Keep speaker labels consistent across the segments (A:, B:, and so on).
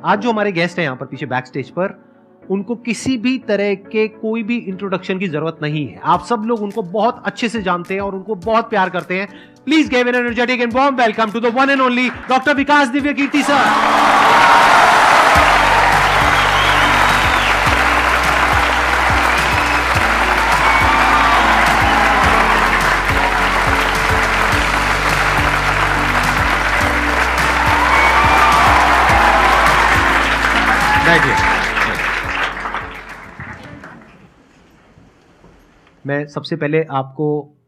A: आज जो हमारे गेस्ट हैं यहाँ पर पीछे बैक स्टेज पर, उनको किसी भी तरह के कोई भी इंट्रोडक्शन की जरूरत नहीं है। आप सब लोग उनको बहुत अच्छे से जानते हैं और उनको बहुत प्यार करते हैं। Please give an energetic and warm welcome to the one and only doctor Vikas Divya Kirti sir. मैं सबसे पहले आपको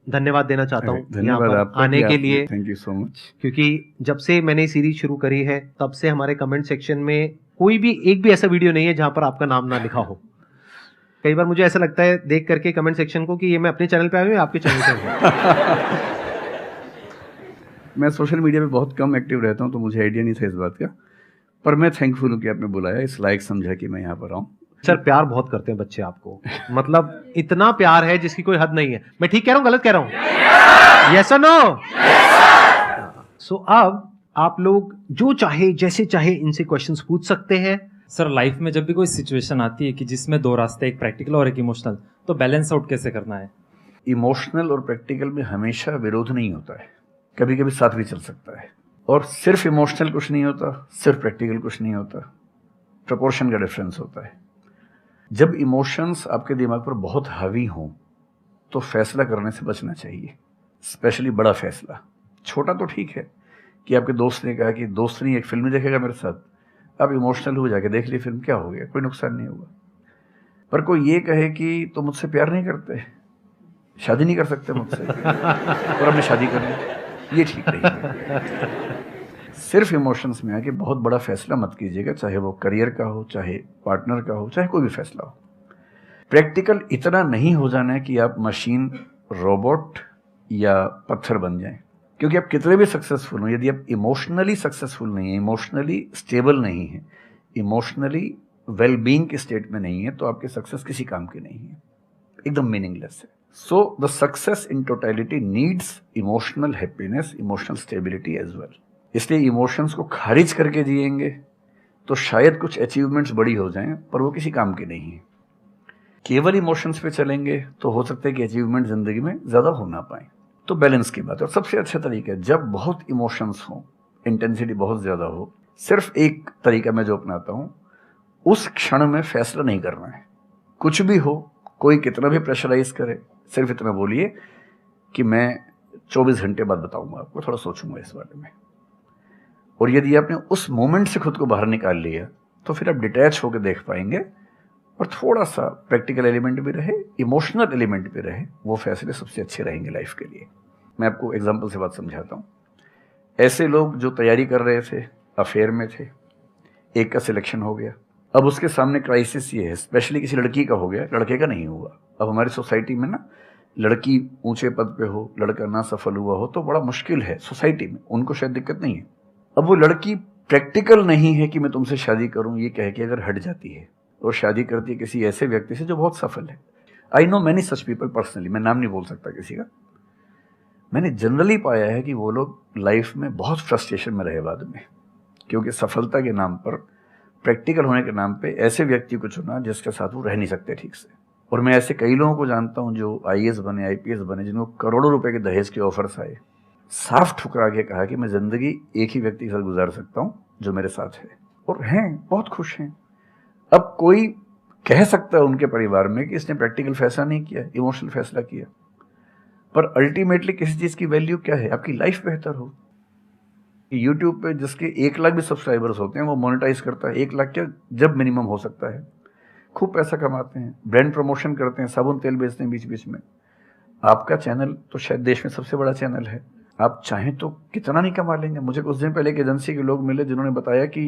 A: धन्यवाद देना चाहता हूँ
B: धन्यवाद आपका
A: आने के लिए।
B: Thank you so much.
A: क्योंकि जब से मैंने सीरीज शुरू करी है तब से हमारे कमेंट सेक्शन में कोई भी एक भी ऐसा वीडियो नहीं है जहां पर आपका नाम ना लिखा हो। कई बार मुझे ऐसा लगता है देख करके कमेंट सेक्शन को कि ये मैं अपने चैनल पे आया हूँ या आपके चैनल पे हूँ।
B: मैं सोशल मीडिया पे बहुत कम एक्टिव रहता हूँ तो मुझे आइडिया नहीं था इस बात का, पर मैं थैंकफुल हूँ कि आपने बुलाया, इस लायक समझा कि मैं यहाँ पर आऊँ।
A: सर प्यार बहुत करते हैं बच्चे आपको, मतलब इतना प्यार है जिसकी कोई हद नहीं है। मैं ठीक कह रहा हूँ गलत कह रहा हूँ? यस और नो? सो अब आप लोग जो चाहे जैसे चाहे इनसे क्वेश्चंस पूछ सकते हैं।
C: सर लाइफ में जब भी कोई सिचुएशन आती है कि जिसमें दो रास्ते, एक प्रैक्टिकल और एक इमोशनल, तो बैलेंस आउट कैसे करना है?
B: इमोशनल और प्रैक्टिकल में हमेशा विरोध नहीं होता है, कभी कभी साथ भी चल सकता है। और सिर्फ इमोशनल कुछ नहीं होता, सिर्फ प्रैक्टिकल कुछ नहीं होता, प्रोपोर्शन का डिफरेंस होता है। जब इमोशंस आपके दिमाग पर बहुत हावी हों तो फैसला करने से बचना चाहिए, स्पेशली बड़ा फैसला। छोटा तो ठीक है कि आपके दोस्त ने कहा कि दोस्त नहीं एक फिल्म देखेगा मेरे साथ, आप इमोशनल हो जाके देख ली फिल्म, क्या हो गया, कोई नुकसान नहीं होगा। पर कोई ये कहे कि तो मुझसे प्यार नहीं करते, शादी नहीं कर सकते मुझसे और अब मैं शादी कर लूं, ये ठीक नहीं है। सिर्फ इमोशंस में आके बहुत बड़ा फैसला मत कीजिएगा, चाहे वो करियर का हो, चाहे पार्टनर का हो, चाहे कोई भी फैसला हो। प्रैक्टिकल इतना नहीं हो जाना है कि आप मशीन, रोबोट या पत्थर बन जाएं। क्योंकि आप कितने भी सक्सेसफुल हो, यदि आप इमोशनली सक्सेसफुल नहीं है, इमोशनली स्टेबल नहीं है, इमोशनली वेलबींग के स्टेट में नहीं है, तो आपकी सक्सेस किसी काम की नहीं है, एकदम मीनिंगलेस है। So the success in totality needs emotional happiness, emotional stability as well. इसलिए इमोशंस को खारिज करके जिएंगे तो शायद कुछ अचीवमेंट्स बड़ी हो जाएं, पर वो किसी काम की नहीं है। केवल इमोशंस पे चलेंगे तो हो सकता है कि अचीवमेंट जिंदगी में ज्यादा हो ना पाए। तो बैलेंस की बात है। और सबसे अच्छा तरीका है, जब बहुत इमोशंस हो, इंटेंसिटी बहुत ज्यादा हो, सिर्फ एक तरीका मैं जो अपनाता हूं, उस क्षण में फैसला नहीं करना है। कुछ भी हो, कोई कितना भी प्रेशराइज करे, सिर्फ इतना बोलिए कि मैं 24 घंटे बाद बताऊंगा आपको, थोड़ा सोचूंगा इस बारे में। और यदि आपने उस मोमेंट से खुद को बाहर निकाल लिया तो फिर आप डिटैच होकर देख पाएंगे और थोड़ा सा प्रैक्टिकल एलिमेंट भी रहे, इमोशनल एलिमेंट भी रहे, वो फैसले सबसे अच्छे रहेंगे लाइफ के लिए। मैं आपको एग्जांपल से बात समझाता हूँ। ऐसे लोग जो तैयारी कर रहे थे, अफेयर में थे, एक का सिलेक्शन हो गया, अब उसके सामने क्राइसिस ये है, स्पेशली किसी लड़की का हो गया, लड़के का नहीं हुआ। अब हमारी सोसाइटी में ना, लड़की ऊंचे पद पे हो, लड़का ना सफल हुआ हो तो बड़ा मुश्किल है सोसाइटी में, उनको शायद दिक्कत नहीं है। अब वो लड़की प्रैक्टिकल नहीं है कि मैं तुमसे शादी करूं, ये कह के अगर हट जाती है और शादी करती है किसी ऐसे व्यक्ति से जो बहुत सफल है। I know many such people personally, मैं नाम नहीं बोल सकता किसी का। मैंने जनरली पाया है कि वो लोग लाइफ में बहुत फ्रस्ट्रेशन में रहे बाद में, क्योंकि सफलता के नाम पर, प्रैक्टिकल होने के नाम पे ऐसे व्यक्ति को चुना जिसके साथ वो रह नहीं सकते ठीक से। और मैं ऐसे कई लोगों को जानता हूं जो आईएएस बने, IPS बने, जिनको करोड़ों रुपए के दहेज के ऑफर्स आए, साफ ठुकरा के कहा कि मैं जिंदगी एक ही व्यक्ति के साथ गुजार सकता हूं जो मेरे साथ है, और हैं, बहुत खुश हैं। अब कोई कह सकता है उनके परिवार में कि इसने प्रैक्टिकल फैसला नहीं किया, इमोशनल फैसला किया, पर अल्टीमेटली किसी चीज की वैल्यू क्या है? आपकी लाइफ बेहतर हो। यूट्यूब पे जिसके 1 लाख भी सब्सक्राइबर्स होते हैं वो मोनेटाइज करता है, 1 लाख क्या जब मिनिमम हो सकता है, खूब पैसा कमाते हैं, ब्रांड प्रमोशन करते हैं, साबुन तेल बेचते हैं बीच बीच में। आपका चैनल तो शायद देश में सबसे बड़ा चैनल है, आप चाहें तो कितना नहीं कमा लेंगे। मुझे कुछ दिन पहले एक एजेंसी के लोग मिले जिन्होंने बताया कि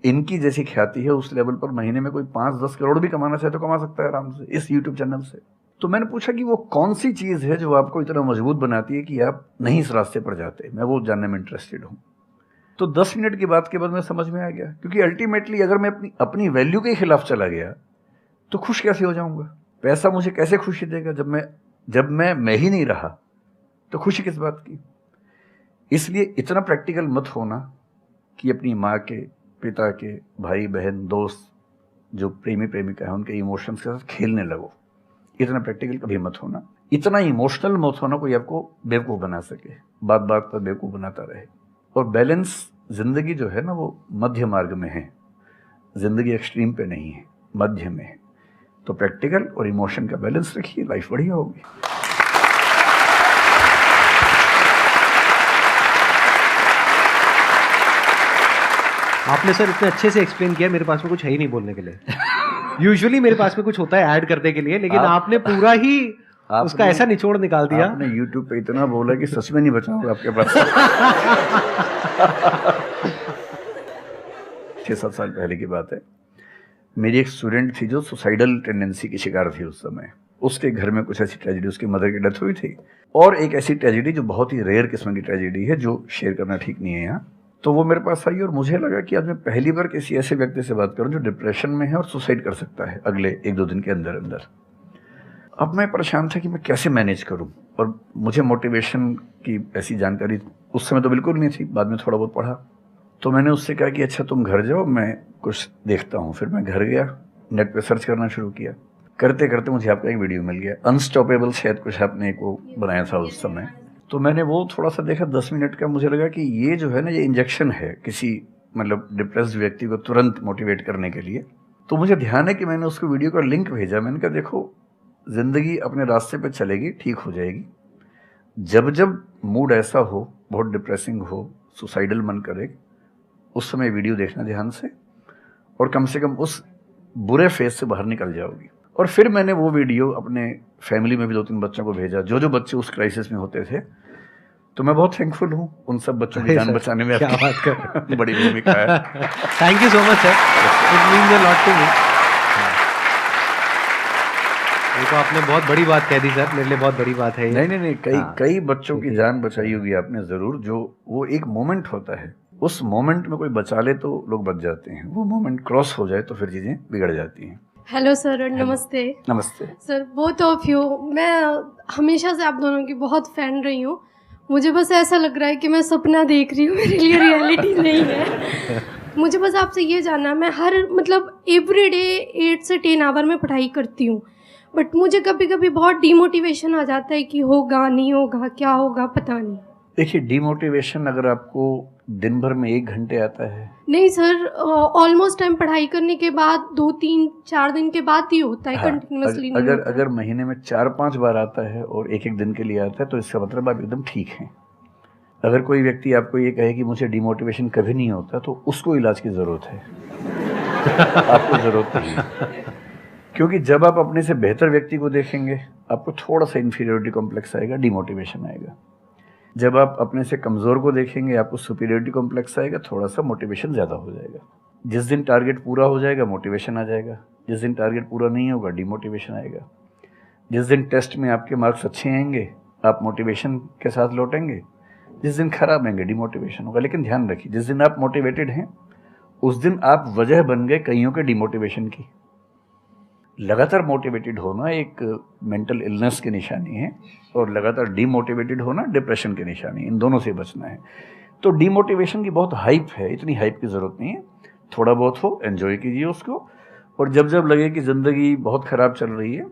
B: इनकी जैसी ख्याति है उस लेवल पर महीने में कोई 5-10 करोड़ भी कमाना चाहे तो कमा सकता है आराम से इस यूट्यूब चैनल से। तो मैंने पूछा कि वो कौन सी चीज है जो आपको इतना मजबूत बनाती है कि आप नहीं इस रास्ते पर जाते, मैं वो जानने में इंटरेस्टेड हूँ। तो 10 मिनट की बात के बाद मैं समझ में आ गया, क्योंकि अल्टीमेटली अगर मैं अपनी वैल्यू के खिलाफ चला गया तो खुश कैसे हो जाऊंगा? पैसा मुझे कैसे खुशी देगा जब मैं ही नहीं रहा, तो खुशी किस बात की? इसलिए इतना प्रैक्टिकल मत होना कि अपनी माँ के, पिता के, भाई बहन, दोस्त, जो प्रेमी प्रेमिका है, उनके इमोशंस के साथ खेलने लगो। इतना प्रैक्टिकल कभी मत होना, इतना इमोशनल मत होना कोई आपको बेवकूफ़ बना सके, बात बात पर बेवकूफ़ बनाता रहे। और बैलेंस जिंदगी जो है ना, वो मध्य मार्ग में है, जिंदगी एक्सट्रीम पे नहीं है, मध्य में है। तो प्रैक्टिकल और इमोशन का बैलेंस रखिए, लाइफ बढ़िया होगी।
A: आपने सर इतने अच्छे से एक्सप्लेन किया, मेरे पास में कुछ है ही नहीं बोलने के लिए। यूजुअली मेरे पास में कुछ होता है ऐड करने के लिए, लेकिन आपने पूरा ही उसका ऐसा निचोड़ निकाल दिया।
B: आपने YouTube पे इतना बोला कि सच में नहीं बचा होगा आपके पास। 6-7 साल पहले की बात है, मेरी एक स्टूडेंट थी जो सुसाइडल टेंडेंसी की शिकार थी उस समय। उसके घर में कुछ ऐसी ट्रेजेडी, उसकी मदर की डेथ हुई थी, और एक ऐसी ट्रेजेडी जो बहुत ही रेयर किस्म की ट्रेजेडी है, जो शेयर करना ठीक नहीं है यहाँ। तो वो मेरे पास आई और मुझे लगा कि आज मैं पहली बार किसी ऐसे व्यक्ति से बात करूं जो डिप्रेशन में है और सुसाइड कर सकता है अगले 1-2 दिन के अंदर अंदर। अब मैं परेशान था कि मैं कैसे मैनेज करूं, और मुझे मोटिवेशन की ऐसी जानकारी उस समय तो बिल्कुल नहीं थी, बाद में थोड़ा बहुत पढ़ा। तो मैंने उससे कहा कि अच्छा तुम घर जाओ, मैं कुछ देखता हूँ। फिर मैं घर गया, नेट पे सर्च करना शुरू किया। करते करते मुझे आपका एक वीडियो मिल गया, अनस्टॉपेबल, शायद कुछ आपने एक वो बनाया था उस समय। तो मैंने वो थोड़ा सा देखा, 10 मिनट का। मुझे लगा कि ये जो है ना, ये इंजेक्शन है किसी मतलब डिप्रेस्ड व्यक्ति को तुरंत मोटिवेट करने के लिए। तो मुझे ध्यान है कि मैंने उसको वीडियो का लिंक भेजा। मैंने कहा देखो, जिंदगी अपने रास्ते पे चलेगी, ठीक हो जाएगी। जब जब मूड ऐसा हो, बहुत डिप्रेसिंग हो, सुसाइडल मन करे, उस समय वीडियो देखना ध्यान से, और कम से कम उस बुरे फेज से बाहर निकल जाओगी। और फिर मैंने वो वीडियो अपने फैमिली में भी 2-3 बच्चों को भेजा, जो बच्चे उस क्राइसिस में होते थे। तो मैं बहुत थैंकफुल हूँ, उन सब बच्चों की जान बचाने में
A: क्या बात कर
B: बड़ी भूमिका है।
A: Thank you so much sir, it means a lot to me. ये तो आपने बहुत बड़ी बात कह दी सर, मेरे लिए बहुत बड़ी बात है।
B: नहीं, कई बच्चों की जान बचाई होगी आपने जरूर। जो वो एक मोमेंट होता है, उस मोमेंट में कोई बचा ले तो लोग बच जाते हैं, वो मोमेंट क्रॉस हो जाए तो फिर चीजें बिगड़ जाती हैं।
D: हेलो सर, नमस्ते।
B: नमस्ते
D: सर, बोथ ऑफ यू, मैं हमेशा से आप दोनों की बहुत फैन रही हूँ। मुझे बस ऐसा लग रहा है कि मैं सपना देख रही हूँ, मेरे लिए रियलिटी नहीं है। मुझे बस आपसे ये जानना, मैं हर मतलब एवरी डे 8 से 10 आवर में पढ़ाई करती हूँ, बट मुझे कभी कभी बहुत डिमोटिवेशन आ जाता है कि होगा नहीं होगा, क्या होगा पता नहीं।
B: देखिए, डिमोटिवेशन अगर आपको दिन भर में 1 घंटे आता है।
D: नहीं सर, ऑलमोस्ट टाइम पढ़ाई करने के बाद 2-3-4 दिन के बाद ही होता है।
B: हाँ,
D: कंटिन्यूअसली
B: अगर महीने में 4-5 बार आता है और 1-1 दिन के लिए आता है, तो इसका मतलब आप एकदम ठीक हैं। अगर कोई व्यक्ति आपको ये कहे कि मुझे डिमोटिवेशन कभी नहीं होता, तो उसको इलाज की जरूरत है। आपको जरूरत नहीं है, क्योंकि जब आप अपने से बेहतर व्यक्ति को देखेंगे, आपको थोड़ा सा इंफीरियरिटी कॉम्प्लेक्स आएगा, डिमोटिवेशन आएगा। जब आप अपने से कमज़ोर को देखेंगे, आपको सुपीरियरिटी कॉम्प्लेक्स आएगा, थोड़ा सा मोटिवेशन ज़्यादा हो जाएगा। जिस दिन टारगेट पूरा हो जाएगा, मोटिवेशन आ जाएगा। जिस दिन टारगेट पूरा नहीं होगा, डिमोटिवेशन आएगा। जिस दिन टेस्ट में आपके मार्क्स अच्छे आएंगे, आप मोटिवेशन के साथ लौटेंगे। जिस दिन खराब आएंगे, डिमोटिवेशन होगा। लेकिन ध्यान रखिए, जिस दिन आप मोटिवेटेड हैं, उस दिन आप वजह बन गए कईयों के डिमोटिवेशन की। लगातार मोटिवेटेड होना एक मेंटल इलनेस की निशानी है, और लगातार डीमोटिवेटेड होना डिप्रेशन की निशानी है। इन दोनों से बचना है। तो डीमोटिवेशन की बहुत हाइप है, इतनी हाइप की ज़रूरत नहीं है। थोड़ा बहुत हो, एंजॉय कीजिए उसको। और जब जब लगे कि ज़िंदगी बहुत ख़राब चल रही है,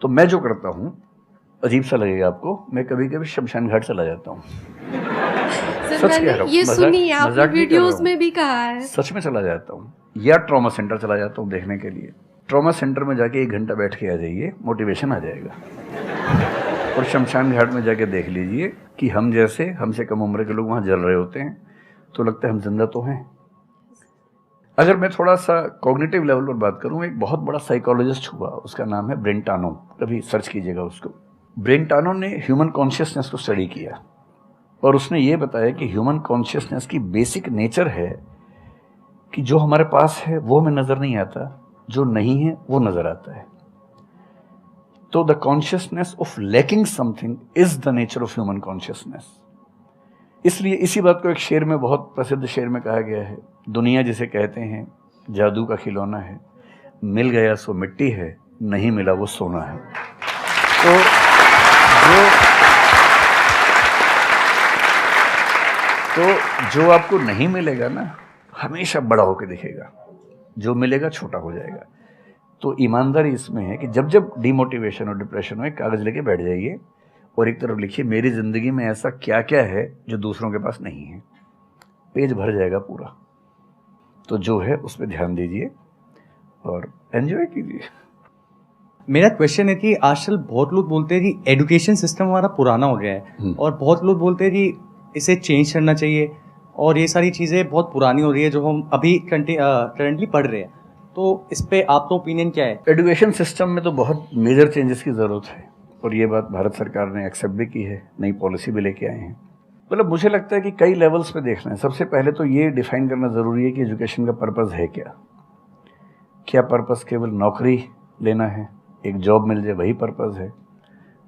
B: तो मैं जो करता हूँ, अजीब सा लगेगा आपको, मैं कभी कभी शमशान घाट चला जाता हूँ। सच कह रहा हूँ,
D: ये सुनी है आपने वीडियोस में भी कहा है।
B: सच में चला जाता हूँ, या ट्रॉमा सेंटर चला जाता हूँ देखने के लिए। ट्रॉमा सेंटर में जाके 1 घंटा बैठ के आ जाइए, मोटिवेशन आ जाएगा। और शमशान घाट में जाके देख लीजिए कि हम जैसे हमसे कम उम्र के लोग वहाँ जल रहे होते हैं, तो लगता है हम जिंदा तो हैं। अगर मैं थोड़ा सा कॉग्निटिव लेवल पर बात करूँ, एक बहुत बड़ा साइकोलॉजिस्ट हुआ, उसका नाम है ब्रेंटानो, कभी सर्च कीजिएगा उसको। ब्रेंटानो ने ह्यूमन कॉन्शियसनेस को स्टडी किया, और उसने ये बताया कि ह्यूमन कॉन्शियसनेस की बेसिक नेचर है कि जो हमारे पास है वो हमें नज़र नहीं आता, जो नहीं है वो नज़र आता है। तो the consciousness of lacking something is the nature of human consciousness. इसलिए इसी बात को एक शेर में, बहुत प्रसिद्ध शेर में कहा गया है, दुनिया जिसे कहते हैं जादू का खिलौना है, मिल गया सो मिट्टी है, नहीं मिला वो सोना है। तो जो आपको नहीं मिलेगा ना, हमेशा बड़ा होकर दिखेगा, जो मिलेगा छोटा हो जाएगा। तो ईमानदारी इसमें है कि जब जब डिमोटिवेशन और डिप्रेशन हो, एक कागज़ लेके बैठ जाइए और एक तरफ लिखिए मेरी ज़िंदगी में ऐसा क्या क्या है जो दूसरों के पास नहीं है। पेज भर जाएगा पूरा। तो जो है उस पर ध्यान दीजिए और एंजॉय कीजिए।
E: मेरा क्वेश्चन है कि आजकल बहुत लोग बोलते हैं कि एजुकेशन सिस्टम हमारा पुराना हो गया है और बहुत लोग बोलते हैं कि इसे चेंज करना चाहिए और ये सारी चीज़ें बहुत पुरानी हो रही है जो हम अभी करंटली पढ़ रहे हैं। तो इस पे आपका ओपिनियन क्या है?
B: एजुकेशन सिस्टम में तो बहुत मेजर चेंजेस की ज़रूरत है और ये बात भारत सरकार ने एक्सेप्ट भी की है, नई पॉलिसी भी लेके आए हैं। मतलब मुझे लगता है कि कई लेवल्स पे देखना है। सबसे पहले तो ये डिफाइन करना ज़रूरी है कि एजुकेशन का पर्पज़ है क्या। क्या पर्पज़ केवल नौकरी लेना है, एक जॉब मिल जाए, वही पर्पज़ है?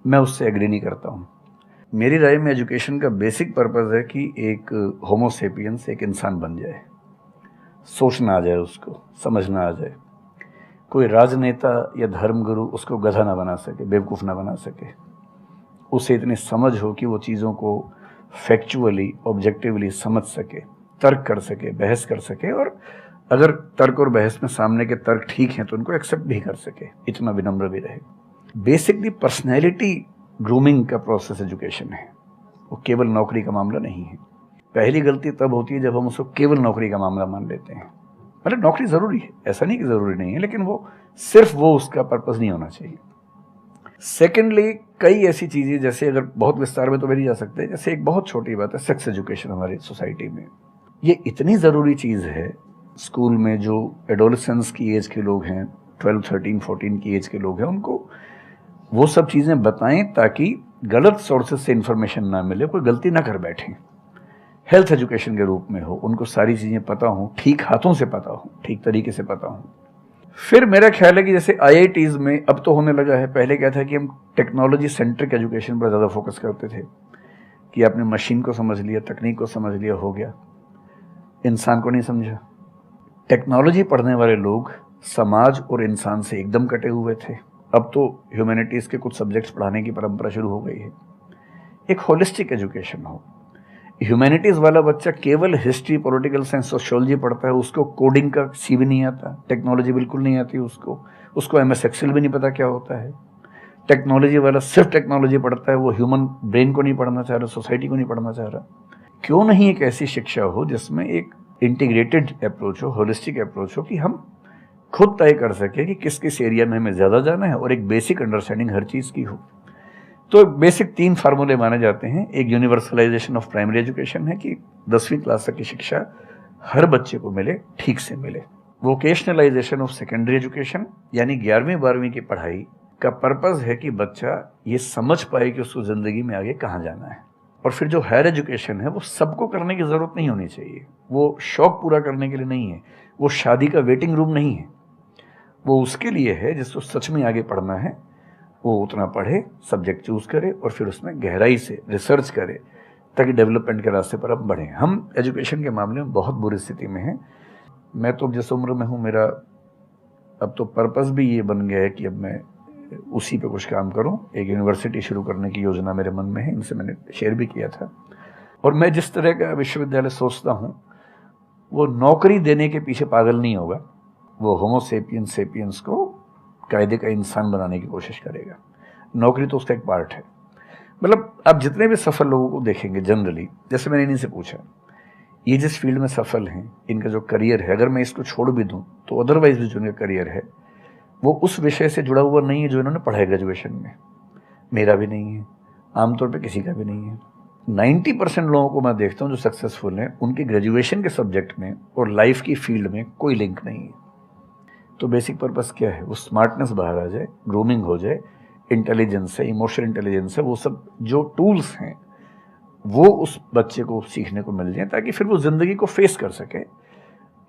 B: मैं उससे एग्री नहीं करता हूँ। मेरी राय में एजुकेशन का बेसिक पर्पज़ है कि एक होमो सेपियंस एक इंसान बन जाए, सोचना आ जाए, उसको समझना आ जाए। कोई राजनेता या धर्मगुरु उसको गधा ना बना सके, बेवकूफ़ ना बना सके। उसे इतनी समझ हो कि वो चीज़ों को फैक्चुअली, ऑब्जेक्टिवली समझ सके, तर्क कर सके, बहस कर सके और अगर तर्क और बहस में सामने के तर्क ठीक हैं तो उनको एक्सेप्ट भी कर सके, इतना विनम्र भी रहे। बेसिकली पर्सनैलिटी ग्रूमिंग का प्रोसेस एजुकेशन है, वो केवल नौकरी का मामला नहीं है। पहली गलती तब होती है जब हम उसको केवल नौकरी का मामला मान लेते हैं। मतलब नौकरी ज़रूरी है, ऐसा नहीं कि ज़रूरी नहीं है, लेकिन वो सिर्फ वो उसका पर्पज़ नहीं होना चाहिए। सेकेंडली, कई ऐसी चीज़ें जैसे अगर बहुत विस्तार में तो नहीं जा सकते, जैसे एक बहुत छोटी बात है सेक्स एजुकेशन हमारी सोसाइटी में। ये इतनी ज़रूरी चीज़ है। स्कूल में जो एडोलेसेंस की एज के लोग हैं, 12, 13, 14 की एज के लोग हैं, उनको वो सब चीज़ें बताएं ताकि गलत सोर्सेज से इन्फॉर्मेशन ना मिले, कोई गलती ना कर बैठें। हेल्थ एजुकेशन के रूप में हो, उनको सारी चीज़ें पता हों, ठीक हाथों से पता हो, ठीक तरीके से पता हो। फिर मेरा ख्याल है कि जैसे IITs में अब तो होने लगा है, पहले क्या था कि हम टेक्नोलॉजी सेंट्रिक एजुकेशन पर ज़्यादा फोकस करते थे कि आपने मशीन को समझ लिया, तकनीक को समझ लिया, हो गया, इंसान को नहीं समझा। टेक्नोलॉजी पढ़ने वाले लोग समाज और इंसान से एकदम कटे हुए थे। अब तो ह्यूमैनिटीज़ के कुछ सब्जेक्ट्स पढ़ाने की परंपरा शुरू हो गई है। एक होलिस्टिक एजुकेशन हो। ह्यूमैनिटीज़ वाला बच्चा केवल हिस्ट्री, पॉलिटिकल साइंस, सोशियोलॉजी पढ़ता है, उसको कोडिंग का सी भी नहीं आता, टेक्नोलॉजी बिल्कुल नहीं आती उसको MS एक्सेल भी नहीं पता क्या होता है। टेक्नोलॉजी वाला सिर्फ टेक्नोलॉजी पढ़ता है, वो ह्यूमन ब्रेन को नहीं पढ़ना चाह रहा, सोसाइटी को नहीं पढ़ना चाह रहा। क्यों नहीं एक ऐसी शिक्षा हो जिसमें एक इंटीग्रेटेड अप्रोच हो, होलिस्टिक अप्रोच हो, कि हम खुद तय कर सके कि किस किस एरिया में हमें ज़्यादा जाना है और एक बेसिक अंडरस्टैंडिंग हर चीज़ की हो। तो बेसिक 3 फार्मूले माने जाते हैं। एक यूनिवर्सलाइजेशन ऑफ प्राइमरी एजुकेशन है कि 10वीं क्लास तक की शिक्षा हर बच्चे को मिले, ठीक से मिले। वोकेशनलाइजेशन ऑफ सेकेंडरी एजुकेशन, यानी 11वीं 12वीं की पढ़ाई का पर्पज़ है कि बच्चा ये समझ पाए कि उसको ज़िंदगी में आगे कहाँ जाना है। और फिर जो हायर एजुकेशन है वो सबको करने की ज़रूरत नहीं होनी चाहिए, वो शौक पूरा करने के लिए नहीं है, वो शादी का वेटिंग रूम नहीं है, वो उसके लिए है जिसको सच में आगे पढ़ना है, वो उतना पढ़े, सब्जेक्ट चूज़ करे और फिर उसमें गहराई से रिसर्च करे ताकि डेवलपमेंट के रास्ते पर अब बढ़ें। हम एजुकेशन के मामले में बहुत बुरी स्थिति में हैं। मैं तो जिस उम्र में हूँ, मेरा अब तो पर्पज़ भी ये बन गया है कि अब मैं उसी पे कुछ काम करूं। एक यूनिवर्सिटी शुरू करने की योजना मेरे मन में है, इनसे मैंने शेयर भी किया था। और मैं जिस तरह का विश्वविद्यालय सोचता हूं वो नौकरी देने के पीछे पागल नहीं होगा, वो होमो सेपियंस को कायदे का इंसान बनाने की कोशिश करेगा। नौकरी तो उसका एक पार्ट है। मतलब आप जितने भी सफल लोगों को देखेंगे जनरली, जैसे मैंने इन्हीं से पूछा, ये जिस फील्ड में सफल हैं, इनका जो करियर है, अगर मैं इसको छोड़ भी दूँ तो अदरवाइज भी जो इनका करियर है वो उस विषय से जुड़ा हुआ नहीं है जो इन्होंने पढ़ा है ग्रेजुएशन में। मेरा भी नहीं है, आमतौर पे किसी का भी नहीं है। 90% लोगों को मैं देखता हूँ जो सक्सेसफुल हैं, उनके ग्रेजुएशन के सब्जेक्ट में और लाइफ की फील्ड में कोई लिंक नहीं है। तो बेसिक पर्पस क्या है? वो स्मार्टनेस बाहर आ जाए, ग्रूमिंग हो जाए, इंटेलिजेंस है, इमोशनल इंटेलिजेंस है, वो सब जो टूल्स हैं वो उस बच्चे को सीखने को मिल जाए ताकि फिर वो ज़िंदगी को फेस कर सके,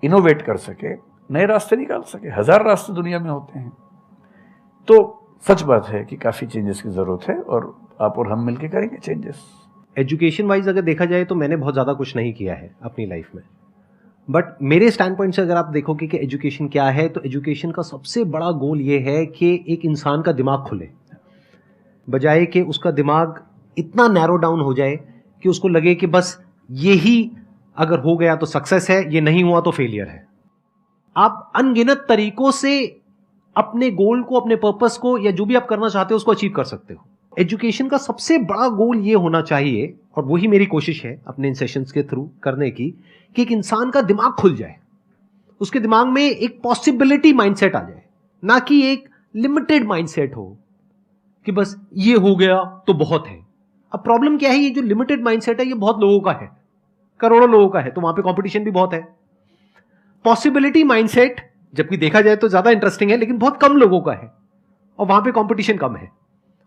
B: इनोवेट कर सके, नए रास्ते निकाल सके। 1000 रास्ते दुनिया में होते हैं। तो सच बात है कि काफ़ी चेंजेस की ज़रूरत है और आप और हम मिलकर करेंगे चेंजेस।
A: एजुकेशन वाइज अगर देखा जाए तो मैंने बहुत ज़्यादा कुछ नहीं किया है अपनी लाइफ में, बट मेरे स्टैंड पॉइंट से अगर आप देखोगे कि एजुकेशन क्या है, तो एजुकेशन का सबसे बड़ा गोल ये है कि एक इंसान का दिमाग खुले, बजाय कि उसका दिमाग इतना नैरो डाउन हो जाए कि उसको लगे कि बस यही अगर हो गया तो सक्सेस है, ये नहीं हुआ तो फेलियर है। आप अनगिनत तरीकों से अपने गोल को, अपने पर्पस को, या जो भी आप करना चाहते हो उसको अचीव कर सकते हो। एजुकेशन का सबसे बड़ा गोल ये होना चाहिए, और वही मेरी कोशिश है अपने इन सेशंस के थ्रू करने की, कि एक इंसान का दिमाग खुल जाए, उसके दिमाग में एक पॉसिबिलिटी माइंडसेट आ जाए, ना कि एक लिमिटेड माइंडसेट हो कि बस ये हो गया तो बहुत है। अब प्रॉब्लम क्या है, ये जो लिमिटेड माइंडसेट है ये बहुत लोगों का है, करोड़ों लोगों का है, तो वहां पे कंपटीशन भी बहुत है। पॉसिबिलिटी माइंडसेट जबकि देखा जाए तो ज्यादा इंटरेस्टिंग है, लेकिन बहुत कम लोगों का है और वहां पे कंपटीशन कम है।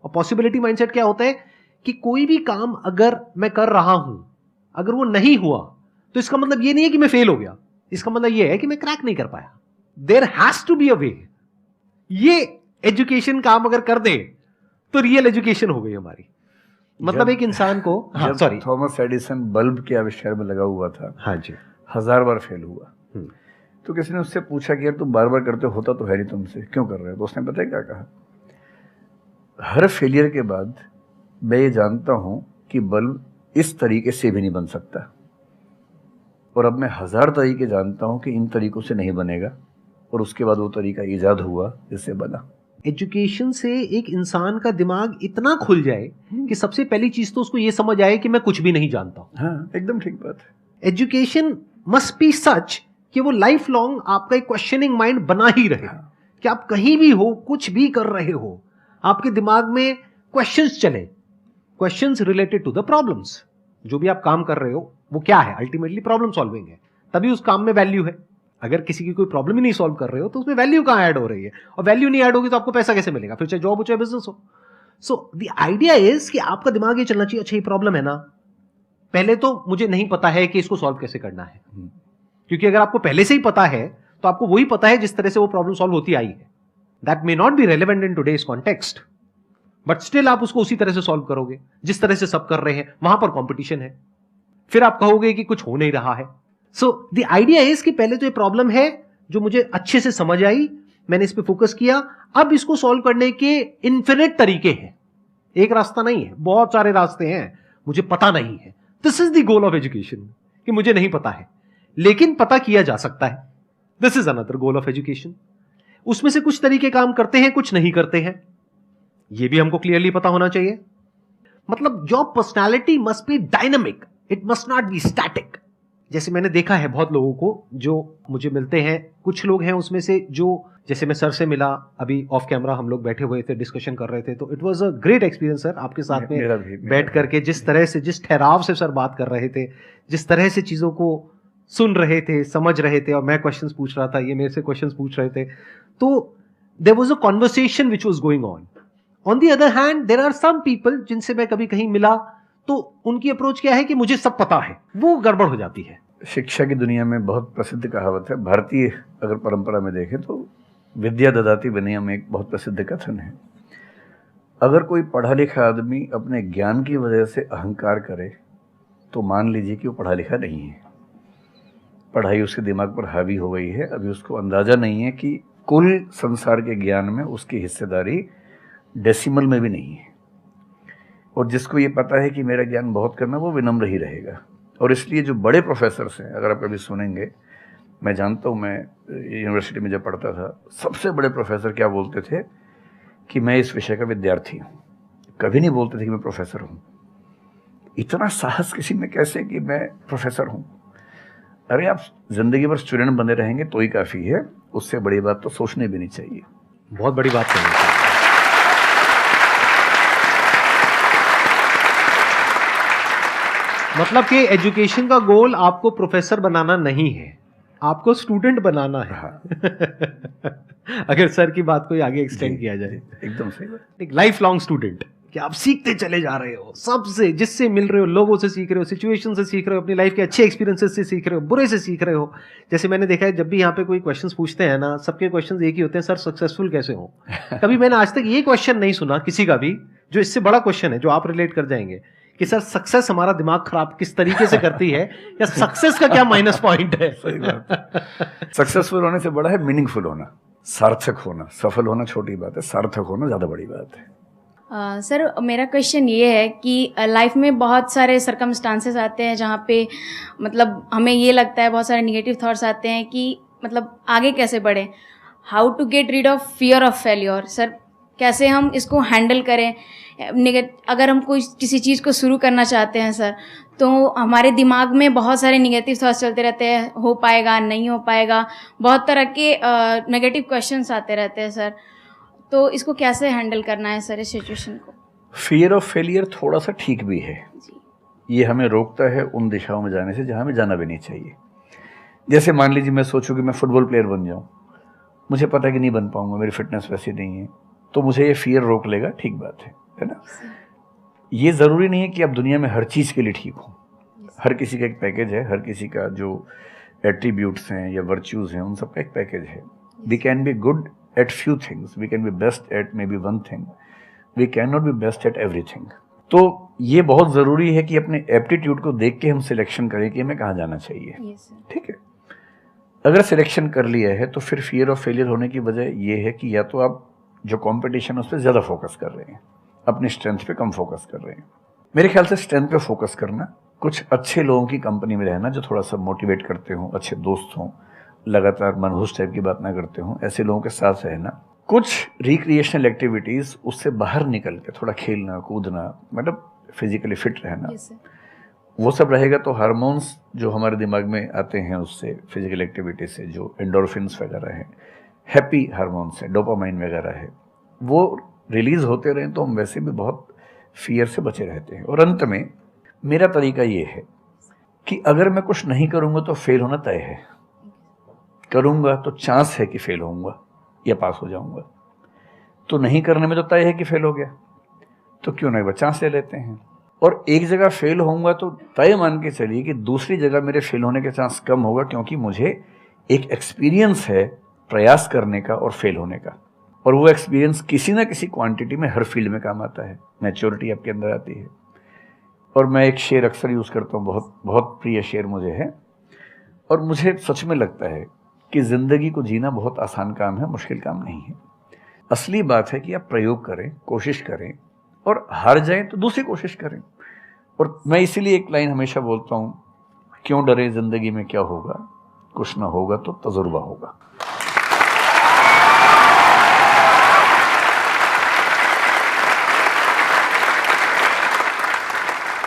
A: और पॉसिबिलिटी माइंडसेट क्या होता है कि कोई भी काम अगर मैं कर रहा हूं, अगर वो नहीं हुआ तो इसका मतलब ये नहीं है कि मैं फेल हो गया, इसका मतलब ये है कि मैं क्रैक नहीं कर पाया। There has to be a way. ये एजुकेशन काम अगर कर दे तो रियल एजुकेशन हो गई हमारी। मतलब एक इंसान को, हाँ सॉरी,
B: थॉमस एडिसन बल्ब के आविष्कार में लगा हुआ था,
A: हाँ जी,
B: 1000 बार फेल हुआ। तो किसी ने उससे पूछा कि यार तुम बार बार करते होता तो है नहीं तुमसे, क्यों कर रहे हो? तो उसने पता है क्या कहा, हर फेलियर के बाद मैं ये जानता हूं कि बल्ब इस तरीके से भी नहीं बन सकता, और अब मैं 1000 तरीके जानता हूं कि इन तरीकों से नहीं बनेगा, और उसके बाद वो तरीका ईजाद हुआ जिससे बना।
A: एजुकेशन से एक इंसान का दिमाग इतना खुल जाए कि सबसे पहली चीज तो उसको ये समझ आए कि मैं कुछ भी नहीं जानता हूं।
B: हाँ, एकदम ठीक बात है।
A: एजुकेशन मस्ट बी सच कि वो लाइफ लॉन्ग आपका एक क्वेश्चनिंग माइंड बना ही रहे, कि आप कहीं भी हो, कुछ भी कर रहे हो, आपके दिमाग में क्वेश्चंस चले, questions related to the problems. जो भी आप काम कर रहे हो वो क्या है, अल्टीमेटली प्रॉब्लम सॉल्विंग है, तभी उस काम में वैल्यू है। अगर किसी की कोई प्रॉब्लम ही नहीं सॉल्व कर रहे हो तो उसमें वैल्यू कहां ऐड हो रही है, और वैल्यू नहीं ऐड होगी तो आपको पैसा कैसे मिलेगा, फिर चाहे जॉब हो चाहे बिजनेस हो। सो द आइडिया इज कि आपका दिमाग ये चलना चाहिए, अच्छा ये प्रॉब्लम है ना, पहले तो मुझे नहीं पता है कि इसको सॉल्व कैसे करना है, क्योंकि अगर आपको पहले से ही पता है तो आपको वही पता है जिस तरह से वो प्रॉब्लम सॉल्व होती आई है। That may not be relevant in today's context, but still आप उसको उसी तरह से सॉल्व करोगे जिस तरह से सब कर रहे हैं। वहां पर कंपटीशन है, फिर आप कहोगे कि कुछ हो नहीं रहा है। सो द आइडिया इज कि पहले तो ये प्रॉब्लम है जो मुझे अच्छे से समझ आई, मैंने इस पे फोकस किया, अब इसको सॉल्व करने के इन्फिनिट तरीके हैं, एक रास्ता नहीं है, बहुत सारे रास्ते हैं, मुझे पता नहीं है। This is the goal of education, कि मुझे नहीं पता है लेकिन पता किया जा सकता है। This is another goal of education. उसमें से कुछ तरीके काम करते हैं, कुछ नहीं करते हैं, यह भी हमको क्लियरली पता होना चाहिए। मतलब your personality must be dynamic, it must not be static. जैसे मैंने देखा है बहुत लोगों को जो मुझे मिलते हैं, कुछ लोग हैं उसमें से जो, जैसे मैं सर से मिला अभी ऑफ कैमरा, हम लोग बैठे हुए थे, डिस्कशन कर रहे थे, तो it was a great experience sir, आपके साथ में बैठ करके जिस तरह से, जिस ठहराव से सर बात कर रहे थे, जिस तरह से चीजों को सुन रहे थे, समझ रहे थे, और मैं क्वेश्चंस पूछ रहा था, ये मेरे से क्वेश्चंस पूछ रहे थे, तो there was a conversation which was going on. On the other hand there are some people जिनसे मैं कभी कहीं मिला तो उनकी अप्रोच क्या है कि मुझे सब पता है, वो गड़बड़ हो जाती है।
B: शिक्षा की दुनिया में बहुत प्रसिद्ध कहावत है, भारतीय अगर परंपरा में देखें तो विद्या ददाति विनयम में एक बहुत प्रसिद्ध कथन है। अगर कोई पढ़ा लिखा आदमी अपने ज्ञान की वजह से अहंकार करे तो मान लीजिए कि वो पढ़ा लिखा नहीं है, पढ़ाई उसके दिमाग पर हावी हो गई है, अभी उसको अंदाजा नहीं है कि कुल संसार के ज्ञान में उसकी हिस्सेदारी डेसिमल में भी नहीं है। और जिसको ये पता है कि मेरा ज्ञान बहुत कम है वो विनम्र ही रहेगा। और इसलिए जो बड़े प्रोफेसर्स हैं, अगर आप कभी सुनेंगे, मैं जानता हूँ, मैं यूनिवर्सिटी में जब पढ़ता था, सबसे बड़े प्रोफेसर क्या बोलते थे कि मैं इस विषय का विद्यार्थी हूँ, कभी नहीं बोलते थे कि मैं प्रोफेसर हूँ। इतना साहस किसी में कैसे कि मैं प्रोफेसर हूँ? अरे आप जिंदगी भर स्टूडेंट बने रहेंगे तो ही काफ़ी है, उससे बड़ी बात तो सोचने भी नहीं चाहिए।
A: बहुत बड़ी बात करनी चाहिए। मतलब कि एजुकेशन का गोल आपको प्रोफेसर बनाना नहीं है, आपको स्टूडेंट बनाना है। अगर सर की बात को आगे एक्सटेंड किया जाए,
B: एकदम सही बात।
A: एक लाइफ लॉन्ग स्टूडेंट, कि आप सीखते चले जा रहे हो, सबसे, जिससे मिल रहे हो, लोगों से सीख रहे हो, सिचुएशन से सीख रहे हो, अपनी लाइफ के अच्छे एक्सपीरियंसेस से सीख रहे हो, बुरे से सीख रहे हो। जैसे मैंने देखा है, जब भी यहाँ पे कोई क्वेश्चंस पूछते हैं ना, सबके क्वेश्चंस एक ही होते हैं, सर सक्सेसफुल कैसे हो। कभी मैंने आज तक ये क्वेश्चन नहीं सुना किसी का भी जो इससे बड़ा क्वेश्चन है, जो आप रिलेट कर जाएंगे कि सर सक्सेस हमारा दिमाग खराब किस तरीके से करती है, या सक्सेस का क्या माइनस पॉइंट है।
B: सही बात। सक्सेसफुल होने से बड़ा है मीनिंगफुल होना, सार्थक होना। सफल होना छोटी बात है, सार्थक होना ज्यादा बड़ी बात है।
F: सर मेरा क्वेश्चन ये है कि लाइफ में बहुत सारे सर्कमस्टांसेस आते हैं जहाँ पे मतलब हमें ये लगता है, बहुत सारे निगेटिव थॉट्स आते हैं कि मतलब आगे कैसे बढ़ें, how to get rid of fear of failure. Sir कैसे हम इसको हैंडल करें, अगर हम कोई किसी चीज़ को शुरू करना चाहते हैं सर, तो हमारे दिमाग में बहुत सारे निगेटिव थॉट्स चलते रहते हैं, हो पाएगा नहीं हो पाएगा, बहुत तरह के नेगेटिव क्वेश्चंस आते रहते हैं सर, तो इसको कैसे हैंडल करना है सर इस सिचुएशन को?
B: फियर ऑफ फेलियर थोड़ा सा ठीक भी है
F: जी।
B: ये हमें रोकता है उन दिशाओं में जाने से जहाँ हमें जाना भी नहीं चाहिए। जैसे मान लीजिए मैं सोचूं कि मैं फुटबॉल प्लेयर बन जाऊं, मुझे पता है कि नहीं बन पाऊंगा, मेरी फिटनेस वैसी नहीं है, तो मुझे ये फियर रोक लेगा, ठीक बात है ना। ये ज़रूरी नहीं है कि आप दुनिया में हर चीज़ के लिए ठीक हो। हर किसी का एक पैकेज है, हर किसी का जो एट्रीब्यूट्स हैं या वर्च्यूज़ हैं उन सब का एक पैकेज है। We can be good at few things, we can be best at maybe one thing, we cannot be best at everything। तो ये बहुत ज़रूरी है कि अपने एप्टीट्यूड को देख के हम सिलेक्शन करें कि हमें कहाँ जाना चाहिए। ठीक है, अगर सिलेक्शन कर लिया है तो फिर फियर ऑफ फेलियर होने की वजह ये है कि या तो आप जो कंपटीशन है उस पर ज़्यादा फोकस कर रहे हैं, अपनी स्ट्रेंथ पे कम फोकस कर रहे हैं। मेरे ख्याल से स्ट्रेंथ पे फोकस करना, कुछ अच्छे लोगों की कंपनी में रहना जो थोड़ा सा मोटिवेट करते हों, अच्छे दोस्त हों, लगातार मनहूस टाइप की बात ना करते हों, ऐसे लोगों के साथ रहना, कुछ रिक्रिएशनल एक्टिविटीज़ उससे बाहर निकल के थोड़ा खेलना कूदना, मतलब फिजिकली फिट रहना, वो सब रहेगा तो हार्मोन्स जो हमारे दिमाग में आते हैं उससे, फिजिकल एक्टिविटी से, जो एंडोर्फिन्स वगैरह हैं, हैप्पी हार्मोन्स हैं, डोपामाइन वगैरह है, वो रिलीज़ होते रहें तो हम वैसे भी बहुत फियर से बचे रहते हैं। और अंत में मेरा तरीका ये है कि अगर मैं कुछ नहीं करूँगा तो फेल होना तय है, करूँगा तो चांस है कि फेल होऊंगा या पास हो जाऊंगा, तो नहीं करने में तो तय है कि फेल हो गया, तो क्यों नहीं चांस ले लेते हैं। और एक जगह फेल होऊंगा तो तय मान के चलिए कि दूसरी जगह मेरे फेल होने के चांस कम होगा, क्योंकि मुझे एक एक्सपीरियंस है प्रयास करने का और फेल होने का, और वो एक्सपीरियंस किसी ना किसी क्वांटिटी में हर फील्ड में काम आता है, मैच्योरिटी आपके अंदर आती है। और मैं एक शेर अक्सर यूज़ करता हूँ, बहुत बहुत प्रिय शेर मुझे है, और मुझे सच में लगता है कि ज़िंदगी को जीना बहुत आसान काम है, मुश्किल काम नहीं है। असली बात है कि आप प्रयोग करें, कोशिश करें, और हार जाएं तो दूसरी कोशिश करें। और मैं इसीलिए एक लाइन हमेशा बोलता हूँ, क्यों डरे, ज़िंदगी में क्या होगा, कुछ ना होगा तो तजुर्बा होगा।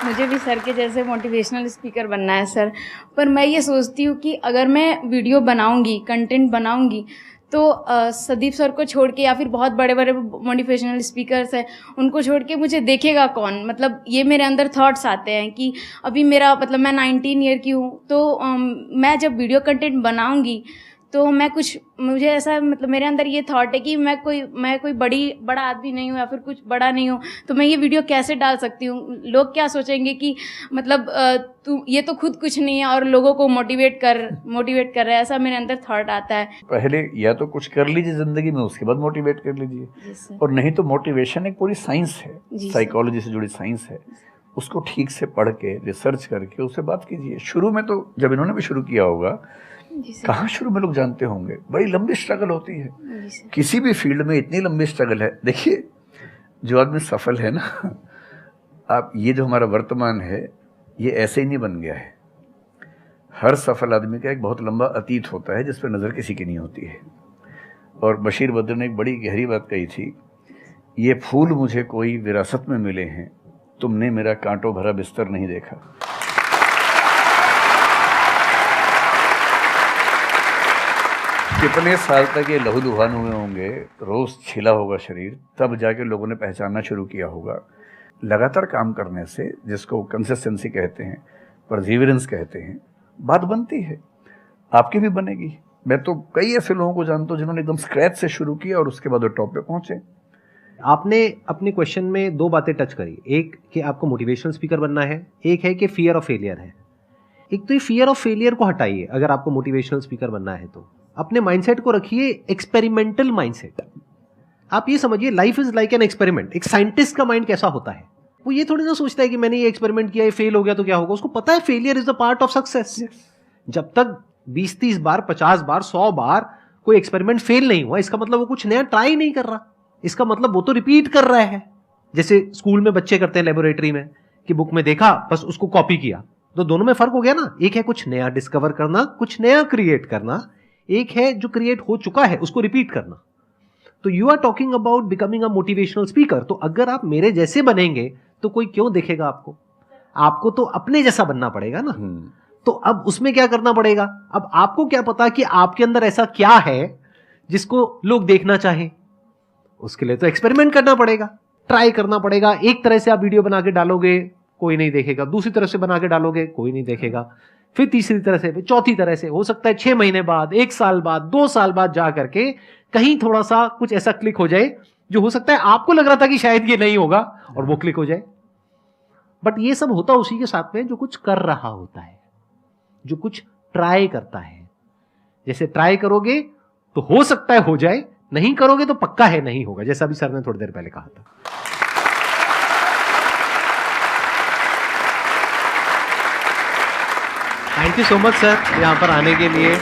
F: मुझे भी सर के जैसे मोटिवेशनल स्पीकर बनना है सर, पर मैं ये सोचती हूँ कि अगर मैं वीडियो बनाऊँगी, कंटेंट बनाऊँगी, तो संदीप सर को छोड़ के या फिर बहुत बड़े बड़े मोटिवेशनल स्पीकर्स हैं उनको छोड़ के मुझे देखेगा कौन। मतलब ये मेरे अंदर थॉट्स आते हैं कि अभी मेरा मतलब मैं 19 ईयर की हूँ, तो मैं जब वीडियो कंटेंट बनाऊँगी तो मैं कुछ, मुझे ऐसा मतलब मेरे अंदर ये थॉट है कि मैं कोई बड़ा आदमी नहीं हूँ या फिर कुछ बड़ा नहीं हूँ, तो मैं ये वीडियो कैसे डाल सकती हूँ, लोग क्या सोचेंगे कि मतलब तू ये तो खुद कुछ नहीं है और लोगों को मोटिवेट कर रहा है, ऐसा मेरे अंदर थॉट आता है।
B: पहले या तो कुछ कर लीजिए ज़िंदगी में, उसके बाद मोटिवेट कर लीजिए। और नहीं तो मोटिवेशन एक पूरी साइंस है, साइकोलॉजी से जुड़ी साइंस है, उसको ठीक से पढ़ के रिसर्च करके उससे बात कीजिए। शुरू में तो जब इन्होंने भी शुरू किया होगा, कहाँ शुरू में लोग जानते होंगे, बड़ी लंबी स्ट्रगल होती है, किसी भी फील्ड में इतनी लंबी स्ट्रगल है। देखिए जो आदमी सफल है ना, आप ये जो हमारा वर्तमान है ये ऐसे ही नहीं बन गया है। हर सफल आदमी का एक बहुत लंबा अतीत होता है जिस पर नज़र किसी की नहीं होती है। और बशीर बद्र ने एक बड़ी गहरी बात कही थी, ये फूल मुझे कोई विरासत में मिले हैं, तुमने मेरा कांटों भरा बिस्तर नहीं देखा। कितने साल तक ये लहूलुहान हुए होंगे, रोज़ छिला होगा शरीर, तब जाके लोगों ने पहचानना शुरू किया होगा। लगातार काम करने से, जिसको कंसिस्टेंसी कहते हैं, परसिवियरेंस कहते हैं, बात बनती है, आपकी भी बनेगी। मैं तो कई ऐसे लोगों को जानता हूँ जिन्होंने एकदम स्क्रैच से शुरू किया और उसके बाद वो टॉप पे पहुंचे।
A: आपने अपने क्वेश्चन में दो बातें टच करी, एक कि आपको मोटिवेशनल स्पीकर बनना है, एक है कि फियर ऑफ फेलियर है। एक तो ये फियर ऑफ फेलियर को हटाइए, अगर आपको मोटिवेशनल स्पीकर बनना है तो अपने माइंडसेट को रखिए एक्सपेरिमेंटल माइंडसेट। आप ये समझिए life is like an experiment. एक साइंटिस्ट का माइंड कैसा होता है, वो ये थोड़ी ना सोचता है कि मैंने ये एक्सपेरिमेंट किया, ये फेल हो गया तो क्या होगा। उसको पता है failure is the part of success. जब तक 20-30 बार, 50 बार, 100 बार कोई एक्सपेरिमेंट फेल नहीं हुआ, इसका मतलब वो कुछ नया ट्राई नहीं कर रहा, इसका मतलब वो तो रिपीट कर रहा है। जैसे स्कूल में बच्चे करते हैं लेबोरेटरी में कि बुक में देखा बस उसको कॉपी किया, तो दोनों में फर्क हो गया ना। एक है कुछ नया डिस्कवर करना, कुछ नया क्रिएट करना, एक है जो क्रिएट हो चुका है उसको रिपीट करना। तो you are talking about becoming a motivational speaker. तो अगर आप मेरे जैसे बनेंगे तो कोई क्यों देखेगा आपको? आपको तो अपने जैसा बनना पड़ेगा ना। तो अब उसमें क्या करना पड़ेगा? अब आपको क्या पता कि आपके अंदर ऐसा क्या है जिसको लोग देखना चाहें? उसके लिए तो एक्सपेरिमेंट करना पड़ेगा, ट्राई करना पड़ेगा। एक तरह से आप वीडियो बना के डालोगे, कोई नहीं देखेगा। दूसरी तरह से बना के डालोगे, कोई नहीं देखेगा। फिर तीसरी तरह से, फिर चौथी तरह से। हो सकता है 6 महीने बाद, 1 साल बाद, 2 साल बाद जा करके कहीं थोड़ा सा कुछ ऐसा क्लिक हो जाए जो हो सकता है आपको लग रहा था कि शायद ये नहीं होगा और वो क्लिक हो जाए। बट ये सब होता उसी के साथ में जो कुछ कर रहा होता है, जो कुछ ट्राई करता है। जैसे ट्राई करोगे तो हो सकता है हो जाए, नहीं करोगे तो पक्का है नहीं होगा, जैसा भी सर ने थोड़ी देर पहले कहा था। Thank you so much sir यहाँ पर आने के लिए।